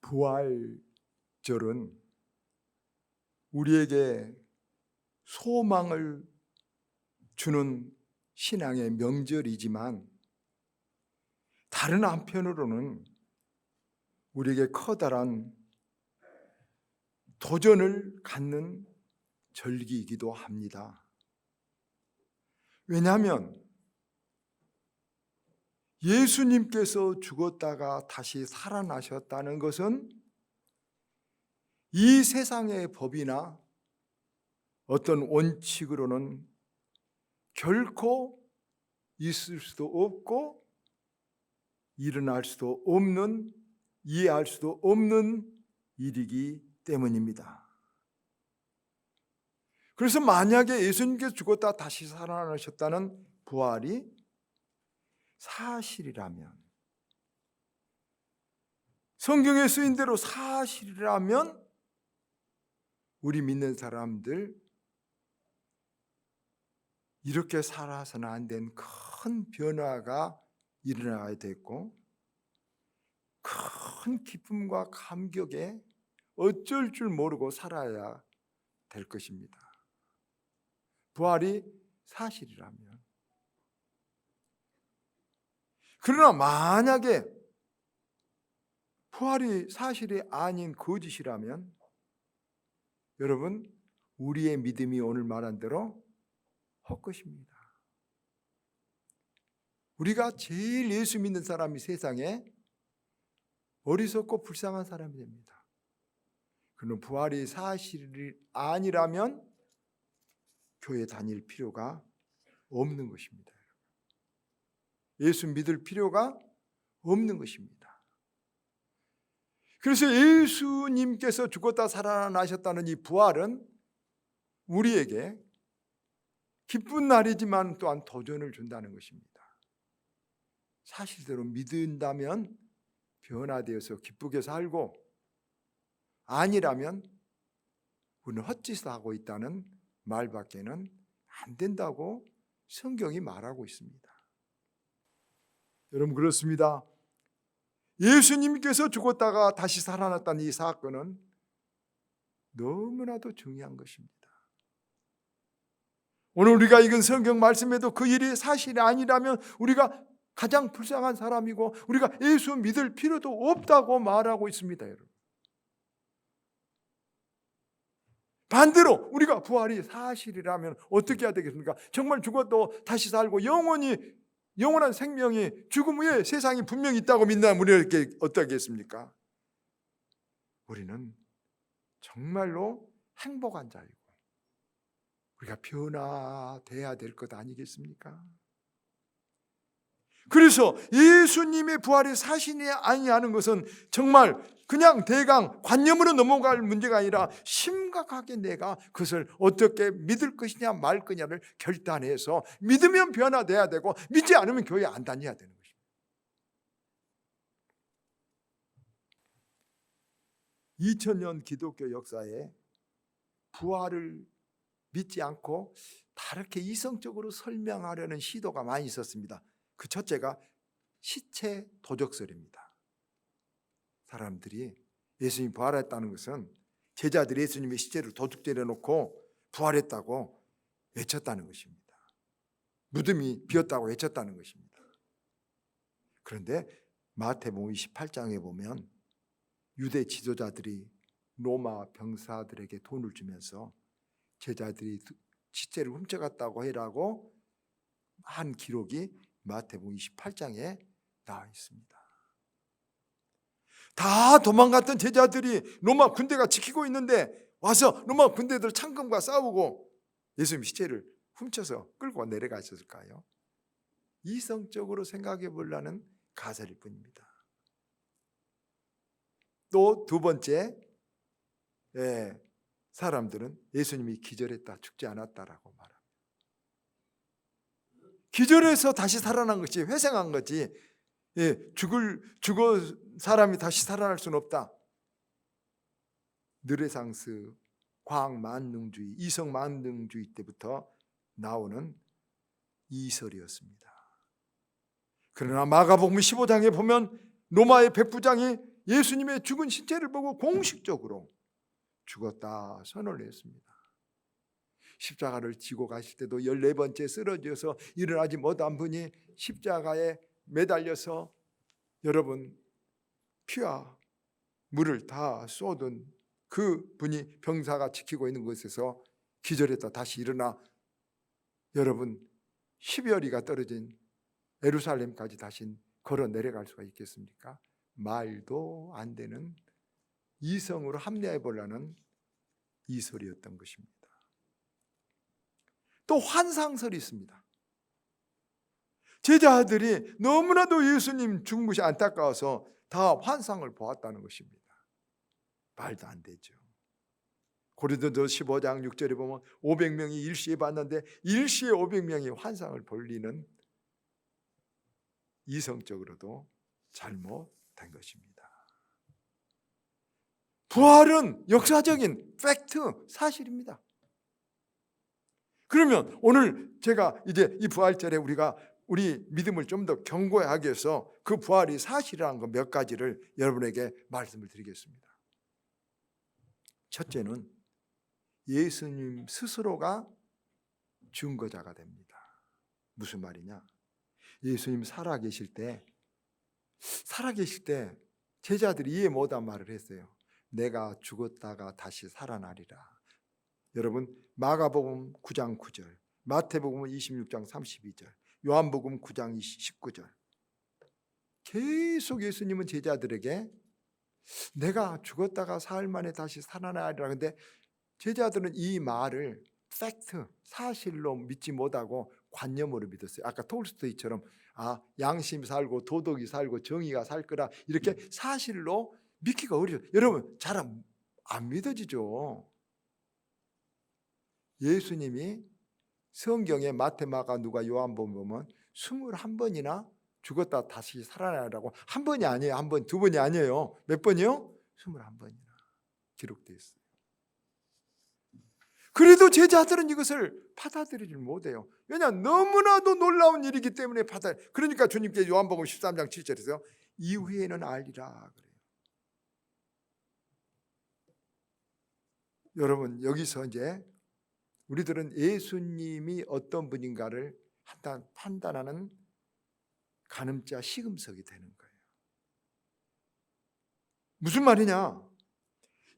부활절은 우리에게 소망을 주는 신앙의 명절이지만 다른 한편으로는 우리에게 커다란 도전을 갖는 절기이기도 합니다. 왜냐하면 예수님께서 죽었다가 다시 살아나셨다는 것은 이 세상의 법이나 어떤 원칙으로는 결코 있을 수도 없고 일어날 수도 없는, 이해할 수도 없는 일이기 때문입니다. 그래서 만약에 예수님께서 죽었다 다시 살아나셨다는 부활이 사실이라면, 성경에 쓰인 대로 사실이라면 우리 믿는 사람들 이렇게 살아서는 안 된 큰 변화가 일어나야 됐고 큰 기쁨과 감격에 어쩔 줄 모르고 살아야 될 것입니다. 부활이 사실이라면. 그러나 만약에 부활이 사실이 아닌 거짓이라면 여러분, 우리의 믿음이 오늘 말한 대로 헛것입니다. 우리가 제일 예수 믿는 사람이 세상에 어리석고 불쌍한 사람이 됩니다. 그는 부활이 사실이 아니라면 교회 다닐 필요가 없는 것입니다. 예수 믿을 필요가 없는 것입니다. 그래서 예수님께서 죽었다 살아나셨다는 이 부활은 우리에게 기쁜 날이지만 또한 도전을 준다는 것입니다. 사실대로 믿는다면 변화되어서 기쁘게 살고, 아니라면 우리는 헛짓을 하고 있다는 말밖에는 안 된다고 성경이 말하고 있습니다. 여러분, 그렇습니다. 예수님께서 죽었다가 다시 살아났다는 이 사건은 너무나도 중요한 것입니다. 오늘 우리가 읽은 성경 말씀에도 그 일이 사실이 아니라면 우리가 가장 불쌍한 사람이고 우리가 예수 믿을 필요도 없다고 말하고 있습니다. 여러분, 반대로 우리가 부활이 사실이라면 어떻게 해야 되겠습니까? 정말 죽어도 다시 살고 영원한 생명이 죽음 후에 세상이 분명히 있다고 믿는다면 우리가 어떻겠습니까? 우리는 정말로 행복한 자이고 우리가 변화돼야 될 것 아니겠습니까? 그래서 예수님의 부활이 사실이 아니하는 것은 정말 그냥 대강 관념으로 넘어갈 문제가 아니라 심각하게 내가 그것을 어떻게 믿을 것이냐 말 거냐를 결단해서 믿으면 변화돼야 되고 믿지 않으면 교회 안 다녀야 되는 것입니다. 2000년 기독교 역사에 부활을 믿지 않고 다르게 이성적으로 설명하려는 시도가 많이 있었습니다. 그 첫째가 시체 도적설입니다. 사람들이 예수님이 부활했다는 것은 제자들이 예수님의 시체를 도둑질해 놓고 부활했다고 외쳤다는 것입니다. 무덤이 비었다고 외쳤다는 것입니다. 그런데 마태복음 28장에 보면 유대 지도자들이 로마 병사들에게 돈을 주면서 제자들이 시체를 훔쳐갔다고 해라고 한 기록이 마태복음 28장에 나와 있습니다. 다 도망갔던 제자들이 로마 군대가 지키고 있는데 와서 로마 군대들 창검과 싸우고 예수님 시체를 훔쳐서 끌고 내려가셨을까요? 이성적으로 생각해 보려는 가설일 뿐입니다. 또 두 번째, 사람들은 예수님이 기절했다, 죽지 않았다라고 말합니다. 기절해서 다시 살아난 것이, 회생한 거지, 죽어 사람이 다시 살아날 수는 없다. 느레상스 과학만능주의, 이성만능주의 때부터 나오는 이설이었습니다. 그러나 마가복음 15장에 보면 로마의 백부장이 예수님의 죽은 신체를 보고 공식적으로 죽었다 선언을 했습니다. 십자가를 지고 가실 때도 14번째 쓰러져서 일어나지 못한 분이 십자가에 매달려서 여러분 피와 물을 다 쏟은 그 분이 병사가 지키고 있는 곳에서 기절했다 다시 일어나 여러분 12여리가 떨어진 예루살렘까지 다시 걸어 내려갈 수가 있겠습니까? 말도 안 되는 이성으로 합리화해 보려는 이설이었던 것입니다. 또 환상설이 있습니다. 제자들이 너무나도 예수님 죽은 것이 안타까워서 다 환상을 보았다는 것입니다. 말도 안 되죠. 고린도서 15장 6절에 보면 500명이 일시에 봤는데 일시에 500명이 환상을 볼 리는 이성적으로도 잘못된 것입니다. 부활은 역사적인 팩트, 사실입니다. 그러면 오늘 제가 이제 이 부활절에 우리가 우리 믿음을 좀 더 견고하게 해서 그 부활이 사실이라는 것 몇 가지를 여러분에게 말씀을 드리겠습니다. 첫째는 예수님 스스로가 증거자가 됩니다. 무슨 말이냐? 예수님 살아계실 때 제자들이 이해 못한 말을 했어요. 내가 죽었다가 다시 살아나리라. 여러분 마가복음 9장 9절, 마태복음 26장 32절, 요한복음 9장 19절 계속 예수님은 제자들에게 내가 죽었다가 사흘 만에 다시 살아나리라. 근데 제자들은 이 말을 팩트, 사실로 믿지 못하고 관념으로 믿었어요. 아까 톨스토이처럼 양심이 살고 도덕이 살고 정의가 살 거라 이렇게 사실로 믿기가 어려워요. 여러분 잘 안 믿어지죠. 예수님이 성경에 마태, 마가, 누가, 요한복음 보면 21번이나 죽었다 다시 살아나라고 한 번이 아니에요. 한 번, 두 번이 아니에요. 몇 번이요? 21번이나 기록되어 있어요. 그래도 제자들은 이것을 받아들이지 못해요. 왜냐? 너무나도 놀라운 일이기 때문에 그러니까 주님께 요한복음 13장 7절에서 이후에는 알리라 그래요. 여러분 여기서 이제 우리들은 예수님이 어떤 분인가를 판단하는 가늠자 시금석이 되는 거예요. 무슨 말이냐?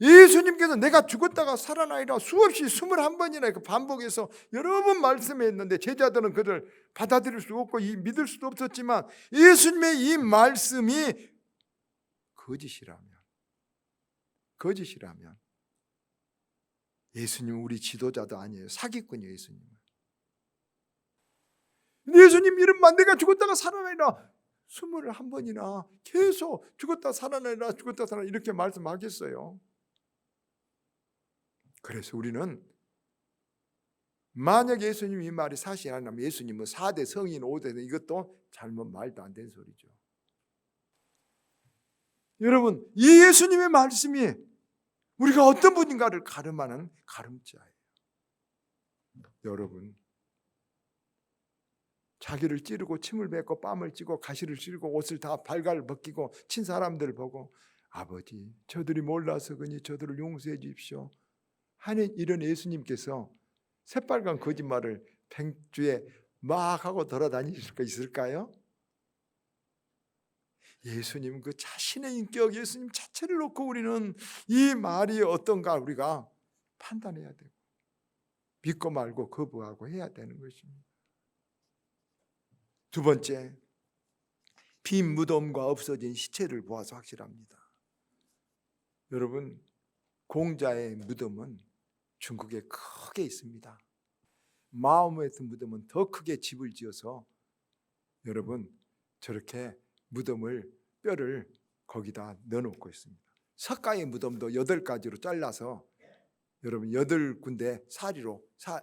예수님께서 내가 죽었다가 살아나리라 수없이 21번이나 반복해서 여러 번 말씀했는데 제자들은 그를 받아들일 수 없고 믿을 수도 없었지만 예수님의 이 말씀이 거짓이라면 예수님은 우리 지도자도 아니에요. 사기꾼이에요. 예수님 이름만 내가 죽었다가 살아나리라 21번이나 계속 죽었다 살아나리라 이렇게 말씀하겠어요. 그래서 우리는 만약 예수님 이 말이 사실이 아니라면 예수님은 4대 성인 5대 이것도 잘못 말도 안 되는 소리죠. 여러분 이 예수님의 말씀이 우리가 어떤 분인가를 가름하는 가름자예요. 여러분 자기를 찌르고 침을 뱉고 뺨을 찌고 가시를 찌르고 옷을 다 발갈 벗기고 친 사람들 보고 아버지 저들이 몰라서 그니 저들을 용서해 주십시오 하는 이런 예수님께서 새빨간 거짓말을 뱅주에 막 하고 돌아다니실 수 있을까요? 예수님 그 자신의 인격 예수님 자체를 놓고 우리는 이 말이 어떤가 우리가 판단해야 되고 믿고 말고 거부하고 해야 되는 것입니다. 두 번째, 빈 무덤과 없어진 시체를 보아서 확실합니다. 여러분 공자의 무덤은 중국에 크게 있습니다. 마오메트 무덤은 더 크게 집을 지어서 여러분 저렇게 무덤을 뼈를 거기다 넣어놓고 있습니다. 석가의 무덤도 8가지로 잘라서 여러분 8군데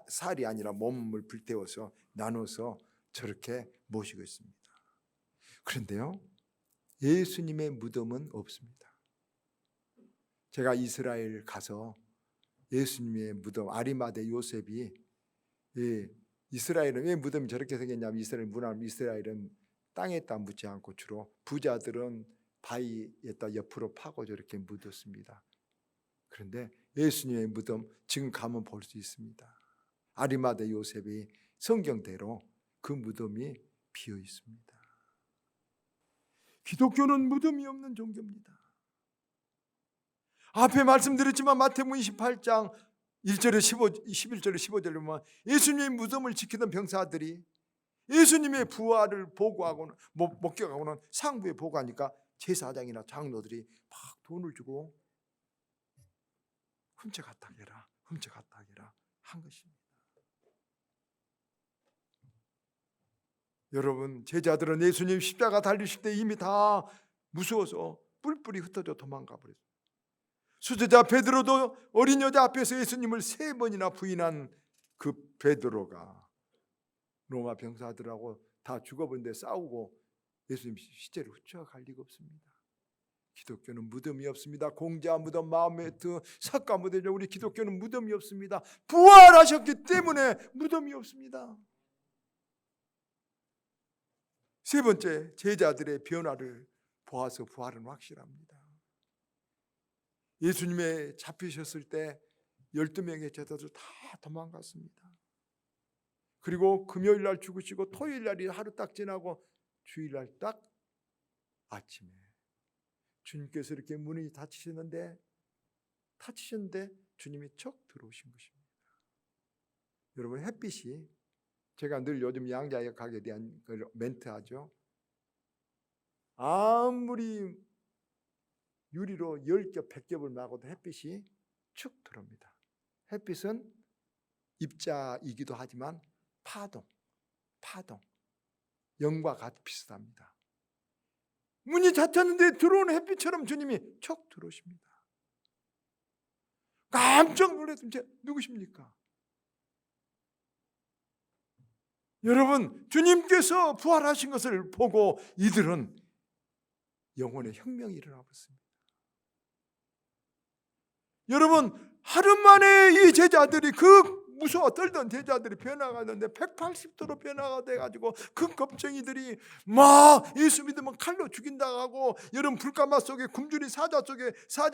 살이 아니라 몸을 불태워서 나눠서 저렇게 모시고 있습니다. 그런데요 예수님의 무덤은 없습니다. 제가 이스라엘 가서 예수님의 무덤 아리마대 요셉이 이스라엘은 왜 무덤이 저렇게 생겼냐면 이스라엘은 땅에다 묻지 않고 주로 부자들은 바위에다 옆으로 파고 저렇게 묻었습니다. 그런데 예수님의 무덤 지금 가면 볼 수 있습니다. 아리마대 요셉이 성경대로 그 무덤이 비어 있습니다. 기독교는 무덤이 없는 종교입니다. 앞에 말씀드렸지만 마태복음 28장 1절에 11절에 15절에 보면 예수님의 무덤을 지키던 병사들이 예수님의 부활을 보고하고는 목격하고는 상부에 보고하니까 제사장이나 장로들이 막 돈을 주고 훔쳐갔다 해라, 훔쳐갔다 해라 한 것입니다. 여러분, 제자들은 예수님 십자가 달리실 때 이미 다 무서워서 뿔뿔이 흩어져 도망가 버렸어요. 수제자 베드로도 어린 여자 앞에서 예수님을 3번이나 부인한 그 베드로가 로마 병사들하고 다 죽어버린데 싸우고 예수님 시체를 훔쳐갈 리가 없습니다. 기독교는 무덤이 없습니다. 공자 무덤, 마호메트, 석가 무덤이죠. 우리 기독교는 무덤이 없습니다. 부활하셨기 때문에 무덤이 없습니다. 세 번째, 제자들의 변화를 보아서 부활은 확실합니다. 예수님의 잡히셨을 때 12명의 제자들 다 도망갔습니다. 그리고 금요일 날 죽으시고 토요일 날이 하루 딱 지나고 주일 날 딱 아침에 주님께서 이렇게 문이 닫히셨는데 주님이 척 들어오신 것입니다. 여러분, 햇빛이, 제가 늘 요즘 양자역학에 대한 멘트하죠. 아무리 유리로 10겹 100겹을 막아도 햇빛이 축 들어옵니다. 햇빛은 입자이기도 하지만 파동, 영과 같이 비슷합니다. 문이 닫혔는데 들어오는 햇빛처럼 주님이 척 들어오십니다. 깜짝 놀랐습니다. 누구십니까? 여러분, 주님께서 부활하신 것을 보고 이들은 영혼의 혁명이 일어나 버렸습니다. 여러분, 하루 만에 이 제자들이, 그 무서워 떨던 제자들이 변화가 됐는데 180도로 변화가 돼가지고 그 겁쟁이들이 막 예수 믿으면 칼로 죽인다고 하고, 여러분 불가마 속에 굶주린 사자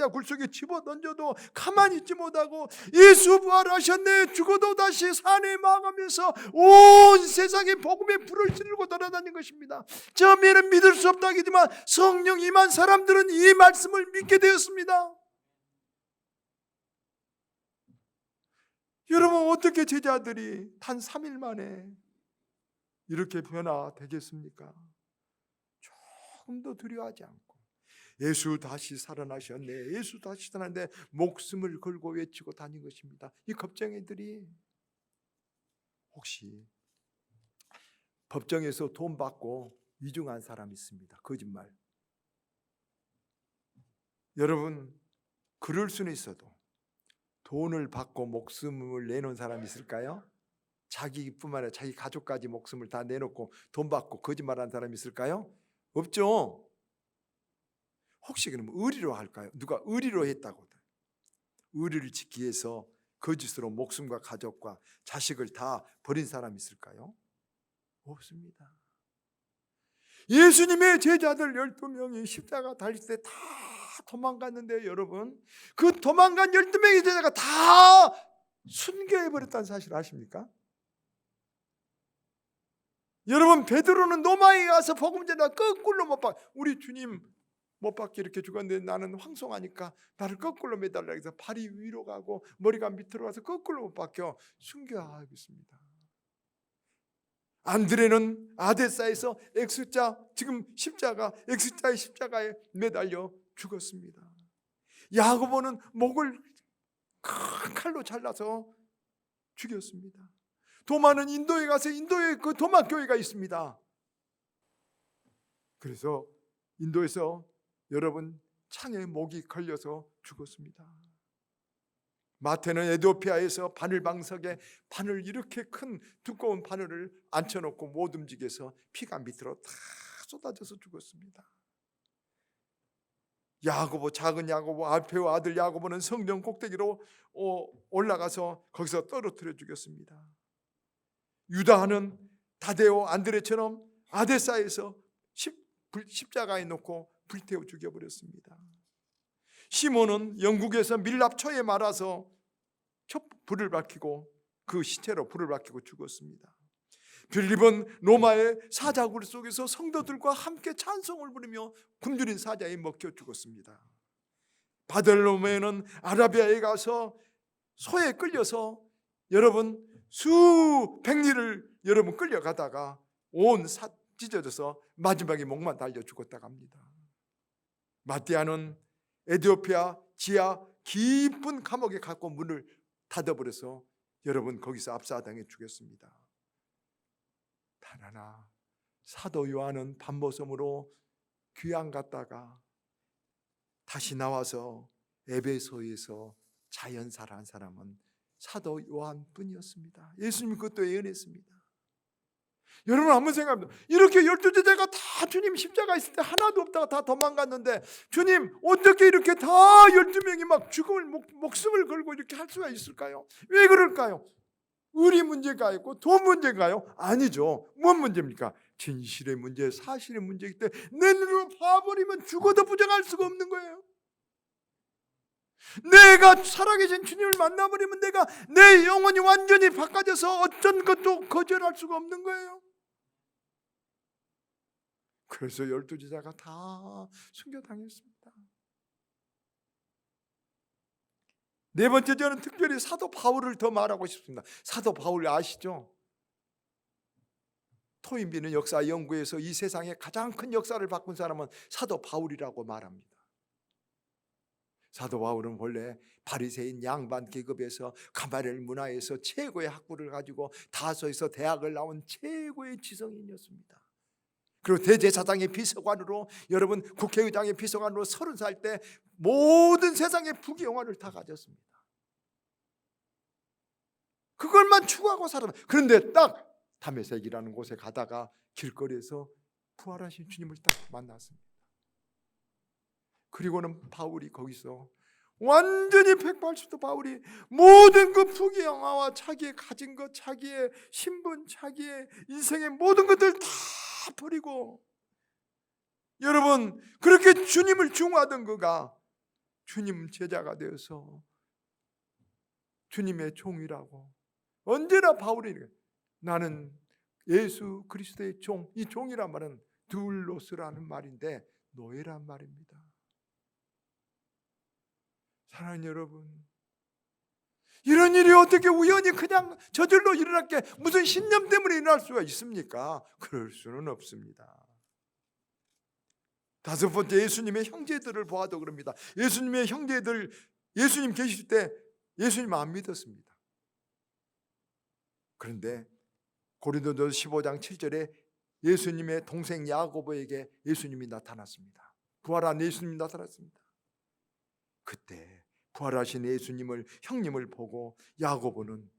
굴 속에 집어 던져도 가만히 있지 못하고 예수 부활하셨네, 죽어도 다시 사네 막 하면서 온 세상에 복음의 불을 지르고 돌아다닌 것입니다. 처음에는 믿을 수 없다기지만 성령 임한 사람들은 이 말씀을 믿게 되었습니다. 여러분, 어떻게 제자들이 단 3일 만에 이렇게 변화되겠습니까? 조금도 두려워하지 않고 예수 다시 살아나셨네, 예수 다시 살아났는데 목숨을 걸고 외치고 다닌 것입니다. 이 겁쟁이들이 혹시 법정에서 돈 받고 위증한 사람 있습니다. 거짓말. 여러분, 그럴 수는 있어도 돈을 받고 목숨을 내놓은 사람이 있을까요? 자기뿐만 아니라 자기 가족까지 목숨을 다 내놓고 돈 받고 거짓말한 사람이 있을까요? 없죠. 혹시 그러면 의리로 할까요? 누가 의리로 했다고 의리를 지키기 위해서 거짓으로 목숨과 가족과 자식을 다 버린 사람이 있을까요? 없습니다. 예수님의 제자들 12명이 십자가 달릴 때 다 도망갔는데, 여러분, 그 도망간 12명의 제자가 다 순교해버렸다는 사실 아십니까? 여러분, 베드로는 노마에 가서 복음 전하다 거꾸로 못 박혀, 우리 주님 못 박혀 이렇게 죽었는데 나는 황송하니까 나를 거꾸로 매달라 해서 팔이 위로 가고 머리가 밑으로 가서 거꾸로 못 박혀 순교하고 있습니다. 안드레는 아데사에서 X자, 지금 X자의 십자가에 매달려 죽었습니다. 야고보는 목을 큰 칼로 잘라서 죽였습니다. 도마는 인도에 가서 인도에 그 도마 교회가 있습니다. 그래서 인도에서 여러분 창에 목이 걸려서 죽었습니다. 마태는 에티오피아에서 바늘방석에 바늘, 이렇게 큰 두꺼운 바늘을 앉혀놓고 못 움직여 서 피가 밑으로 다 쏟아져서 죽었습니다. 야고보, 작은 야고보, 알페오 아들 야고보는 성전 꼭대기로 올라가서 거기서 떨어뜨려 죽였습니다. 유다는 다데오, 안드레처럼 아데사에서 십자가에 놓고 불태워 죽여버렸습니다. 시몬은 영국에서 밀랍초에 말아서 불을 밝히고 그 시체로 불을 밝히고 죽었습니다. 빌립은 로마의 사자굴 속에서 성도들과 함께 찬송을 부르며 굶주린 사자에 먹혀 죽었습니다. 바들로메는 아라비아에 가서 소에 끌려서 여러분 수백리를 여러분 끌려가다가 온 찢어져서 마지막에 목만 달려 죽었다고 합니다. 마띠아는 에티오피아 지하 깊은 감옥에 갖고 문을 닫아버려서 여러분 거기서 압사당해 죽였습니다. 단 하나, 사도 요한은 밤모섬으로 귀양 갔다가 다시 나와서 에베소에서 자연사한 사람은 사도 요한뿐이었습니다. 예수님이 그것도 예언했습니다. 여러분 한번 생각합니다. 이렇게 12제자가 다 주님 십자가 있을 때 하나도 없다가 다 도망갔는데 주님 어떻게 이렇게 다 12명이 막 죽음을 목숨을 걸고 이렇게 할 수가 있을까요? 왜 그럴까요? 의리 문제가 있고 돈 문제인가요? 아니죠. 뭔 문제입니까? 진실의 문제, 사실의 문제이기 때문에 내 눈으로 봐버리면 죽어도 부정할 수가 없는 거예요. 내가 살아계신 주님을 만나버리면 내가 내 영혼이 완전히 바꿔져서 어떤 것도 거절할 수가 없는 거예요. 그래서 12제자가 다 순교당했습니다. 네 번째, 저는 특별히 사도 바울을 더 말하고 싶습니다. 사도 바울 아시죠? 토인비는 역사 연구에서 이 세상에 가장 큰 역사를 바꾼 사람은 사도 바울이라고 말합니다. 사도 바울은 원래 바리새인 양반 계급에서 가마리엘 문화에서 최고의 학부를 가지고 다소에서 대학을 나온 최고의 지성인이었습니다. 그리고 대제사장의 비서관으로, 여러분 국회의장의 비서관으로 30살 때 모든 세상의 부귀영화를 다 가졌습니다. 그걸만 추구하고 살았습니다. 그런데 딱 다메섹이라는 곳에 가다가 길거리에서 부활하신 주님을 딱 만났습니다. 그리고는 바울이 거기서 완전히 180도 바울이 모든 그 부귀영화와 자기의 가진 것, 자기의 신분, 자기의 인생의 모든 것들 다 버리고, 여러분 그렇게 주님을 중화하던 그가 주님 제자가 되어서 주님의 종이라고, 언제나 바울이 나는 예수 그리스도의 종, 이 종이란 말은 둘로스라는 말인데 노예란 말입니다. 사랑하는 여러분, 이런 일이 어떻게 우연히 그냥 저절로 일어날 게 무슨 신념 때문에 일어날 수가 있습니까? 그럴 수는 없습니다. 다섯 번째, 예수님의 형제들을 보아도 그럽니다. 예수님의 형제들, 예수님 계실 때 예수님 안 믿었습니다. 그런데 고린도전서 15장 7절에 예수님의 동생 야고보에게 예수님이 나타났습니다. 부활한 예수님이 나타났습니다. 그때 부활하신 예수님을, 형님을 보고 야고보는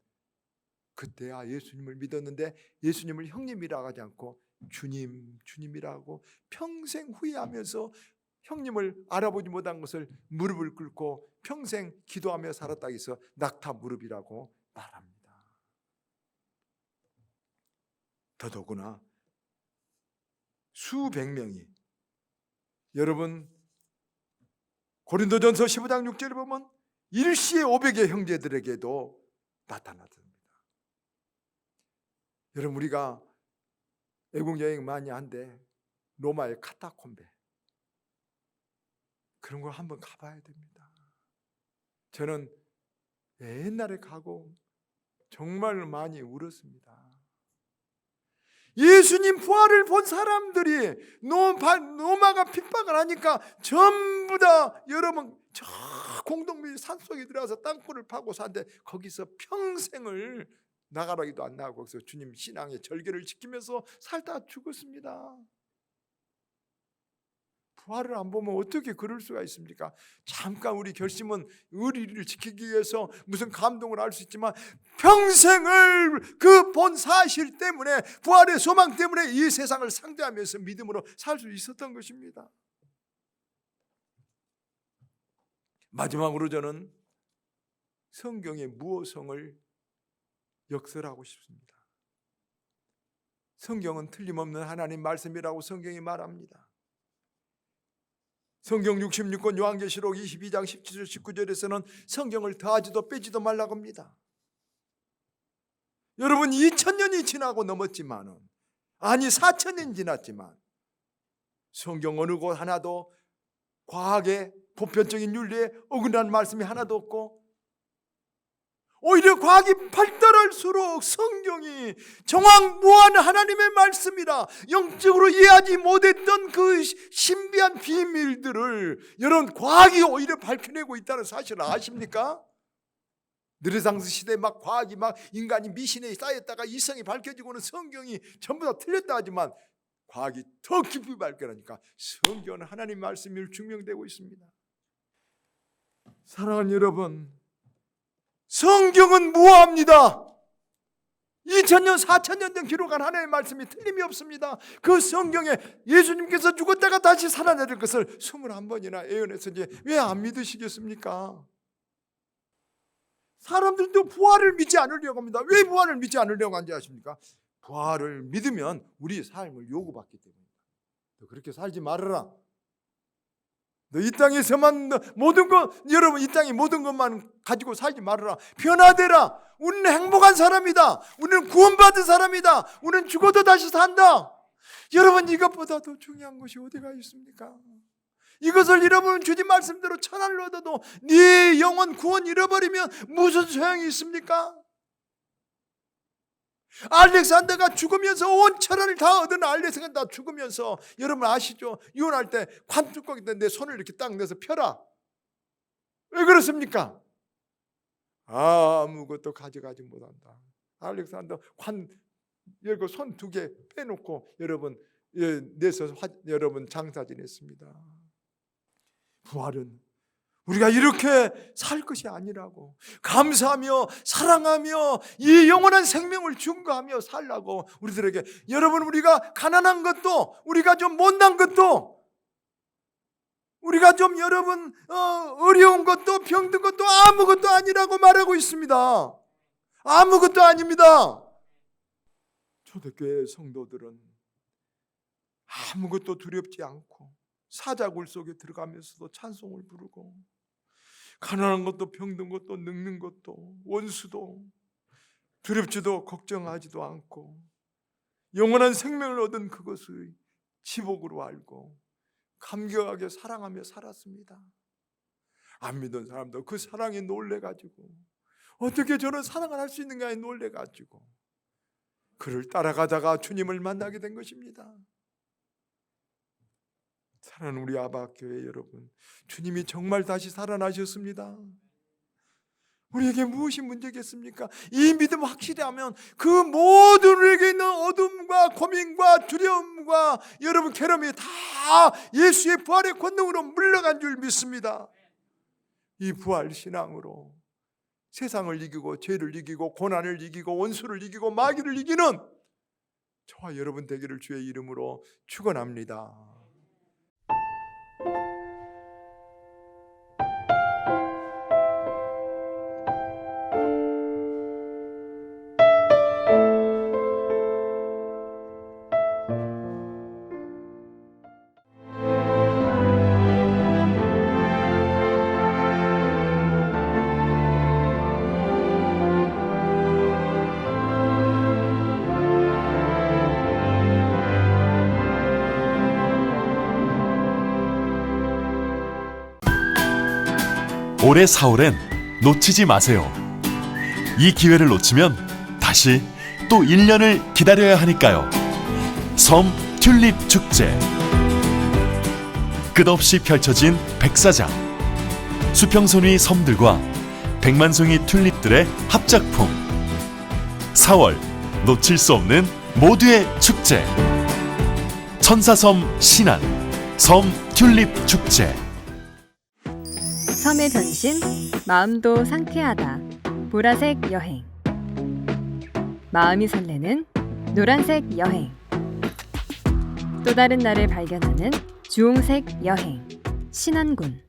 그때야 예수님을 믿었는데 예수님을 형님이라고 하지 않고 주님, 주님이라고 평생 후회하면서 형님을 알아보지 못한 것을 무릎을 꿇고 평생 기도하며 살았다 해서 낙타 무릎이라고 말합니다. 더더구나 수백 명이, 여러분 고린도전서 15장 6절에 보면 일시에 500의 형제들에게도 나타났습니다. 여러분 우리가 외국 여행 많이 한데 로마의 카타콤베, 그런 걸 한번 가봐야 됩니다. 저는 옛날에 가고 정말 많이 울었습니다. 예수님 부활을 본 사람들이 로마가 핍박을 하니까 전부 다 여러분 저 공동묘지 산속에 들어가서 땅굴을 파고 사는데 거기서 평생을 나가라기도 안 나가고 거기서 주님 신앙의 절개를 지키면서 살다 죽었습니다. 부활을 안 보면 어떻게 그럴 수가 있습니까? 잠깐 우리 결심은 의리를 지키기 위해서 무슨 감동을 할 수 있지만 평생을 그 본 사실 때문에, 부활의 소망 때문에 이 세상을 상대하면서 믿음으로 살 수 있었던 것입니다. 마지막으로 저는 성경의 무호성을 역설하고 싶습니다. 성경은 틀림없는 하나님 말씀이라고 성경이 말합니다. 성경 66권 요한계시록 22장 17절 19절에서는 성경을 더하지도 빼지도 말라고 합니다. 여러분 2000년이 지나고 넘었지만은, 아니 4000년 지났지만 성경 어느 곳 하나도 과학의 보편적인 윤리에 어긋난 말씀이 하나도 없고, 오히려 과학이 발달할수록 성경이 정확무한 하나님의 말씀이라 영적으로 이해하지 못했던 그 신비한 비밀들을 여러분 과학이 오히려 밝혀내고 있다는 사실을 아십니까? 르네상스 시대에 막 과학이 막 인간이 미신에 쌓였다가 이성이 밝혀지고는 성경이 전부 다 틀렸다 하지만 과학이 더 깊이 밝혀내니까 성경은 하나님 말씀이 증명되고 있습니다. 사랑하는 여러분, 성경은 무합니다. 2000년 4000년 전 기록한 하나님의 말씀이 틀림이 없습니다. 그 성경에 예수님께서 죽었다가 다시 살아내릴 것을 21번이나 예언해서 이제 왜 안 믿으시겠습니까? 사람들도 부활을 믿지 않으려고 합니다. 왜 부활을 믿지 않으려고 하는지 아십니까? 부활을 믿으면 우리 삶을 요구받기 때문입니다. 너 그렇게 살지 말아라. 너 이 땅에서만 모든 것, 여러분 이 땅의 모든 것만 가지고 살지 말아라. 변화되라. 우리는 행복한 사람이다. 우리는 구원받은 사람이다. 우리는 죽어도 다시 산다. 여러분 이것보다 더 중요한 것이 어디가 있습니까? 이것을 잃어버리면 주님 말씀대로 천하를 얻어도 네 영혼 구원 잃어버리면 무슨 소용이 있습니까? 알렉산더가 죽으면서 온 천하를 다 얻은 알렉산더가 죽으면서 여러분 아시죠? 이혼할 때 관뚜껑 때 내 손을 이렇게 딱 내서 펴라. 왜 그렇습니까? 아무것도 가져가지 못한다. 알렉산더 관 열고 손 2개 빼놓고 여러분 내서 여러분 장사 지냈습니다. 부활은 우리가 이렇게 살 것이 아니라고, 감사하며 사랑하며 이 영원한 생명을 증거하며 살라고 우리들에게, 여러분 우리가 가난한 것도, 우리가 좀 못난 것도, 우리가 좀 여러분 어려운 것도 병든 것도 아무것도 아니라고 말하고 있습니다. 아무것도 아닙니다. 초대교회 성도들은 아무것도 두렵지 않고 사자굴 속에 들어가면서도 찬송을 부르고, 가난한 것도 병든 것도 늙는 것도 원수도 두렵지도 걱정하지도 않고 영원한 생명을 얻은 그것을 지복으로 알고 감격하게 사랑하며 살았습니다. 안 믿은 사람도 그 사랑에 놀래가지고 어떻게 저런 사랑을 할 수 있는가에 놀래가지고 그를 따라가다가 주님을 만나게 된 것입니다. 사랑하는 우리 아바 교회 여러분, 주님이 정말 다시 살아나셨습니다. 우리에게 무엇이 문제겠습니까? 이 믿음 확실히 하면 그 모든 우리에게 있는 어둠과 고민과 두려움과 여러분 괴로움이 다 예수의 부활의 권능으로 물러간 줄 믿습니다. 이 부활 신앙으로 세상을 이기고 죄를 이기고 고난을 이기고 원수를 이기고 마귀를 이기는 저와 여러분 되기를 주의 이름으로 축원합니다. 올해 4월엔 놓치지 마세요. 이 기회를 놓치면 다시 또 1년을 기다려야 하니까요. 섬 튤립 축제. 끝없이 펼쳐진 백사장, 수평선 위 섬들과 백만송이 튤립들의 합작품. 4월 놓칠 수 없는 모두의 축제. 천사섬 신안 섬 튤립 축제. 섬의 전신, 마음도 상쾌하다. 보라색 여행. 마음이 설레는 노란색 여행. 또 다른 나를 발견하는 주홍색 여행. 신안군.